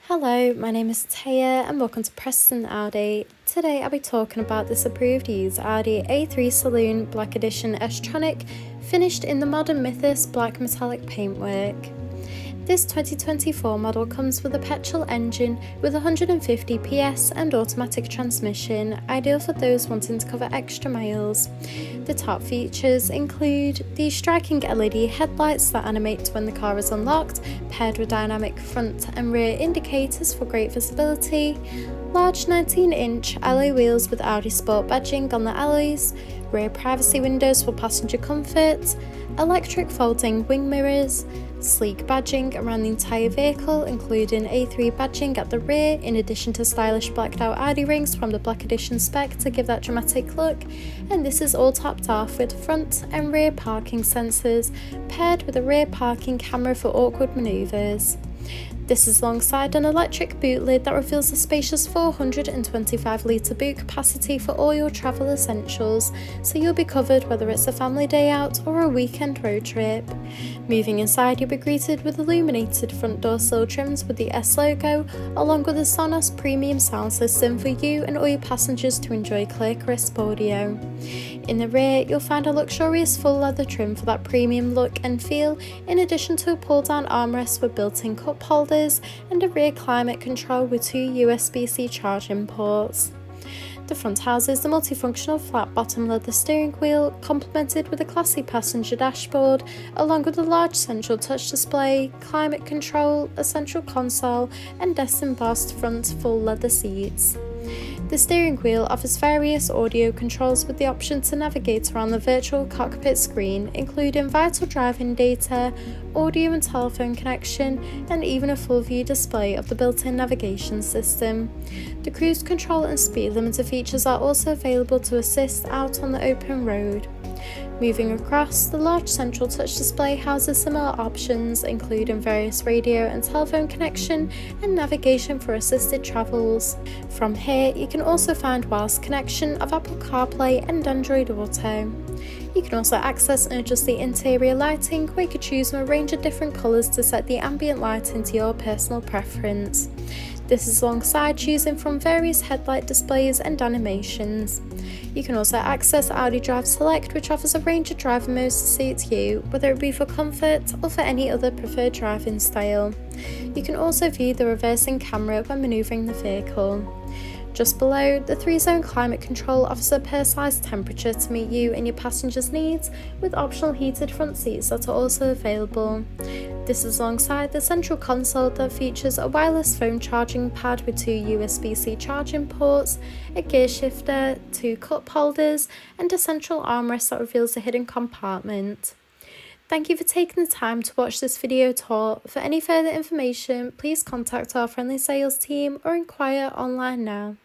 Hello, my name is Taya and welcome to Preston Audi. Today I'll be talking about this approved used Audi A3 Saloon Black Edition S-Tronic finished in the modern Mythos Black metallic paintwork. This 2024 model comes with a petrol engine with 150 PS and automatic transmission, ideal for those wanting to cover extra miles. The top features include the striking LED headlights that animate when the car is unlocked, paired with dynamic front and rear indicators for great visibility, large 19-inch alloy wheels with Audi Sport badging on the alloys, rear privacy windows for passenger comfort, electric folding wing mirrors, sleek badging around the entire vehicle including A3 badging at the rear in addition to stylish blacked out Audi rings from the Black Edition spec to give that dramatic look, and this is all topped off with front and rear parking sensors paired with a rear parking camera for awkward manoeuvres. This is alongside an electric boot lid that reveals a spacious 425 litre boot capacity for all your travel essentials, so you'll be covered whether it's a family day out or a weekend road trip. Moving inside, you'll be greeted with illuminated front door sill trims with the S logo, along with a SONOS premium sound system for you and all your passengers to enjoy clear, crisp audio. In the rear, you'll find a luxurious full leather trim for that premium look and feel, in addition to a pull-down armrest with built-in cup holders and a rear climate control with two USB-C charging ports. The front houses the multifunctional flat-bottom leather steering wheel, complemented with a classy passenger dashboard, along with a large central touch display, climate control, a central console, and embossed front full leather seats. The steering wheel offers various audio controls with the option to navigate around the virtual cockpit screen, including vital driving data, audio and telephone connection, and even a full view display of the built-in navigation system. The cruise control and speed limiter features are also available to assist out on the open road. Moving across, the large central touch display houses similar options, including various radio and telephone connection and navigation for assisted travels. From here, you can also find wireless connection of Apple CarPlay and Android Auto. You can also access and adjust the interior lighting, where you can choose from a range of different colours to set the ambient lighting to your personal preference. This is alongside choosing from various headlight displays and animations. You can also access Audi Drive Select, which offers a range of driving modes to suit you, whether it be for comfort or for any other preferred driving style. You can also view the reversing camera when manoeuvring the vehicle. Just below, the 3-zone climate control offers a personalised temperature to meet you and your passengers' needs, with optional heated front seats that are also available. This is alongside the central console that features a wireless phone charging pad with two USB-C charging ports, a gear shifter, two cup holders, and a central armrest that reveals a hidden compartment. Thank you for taking the time to watch this video tour. For any further information, please contact our friendly sales team or inquire online now.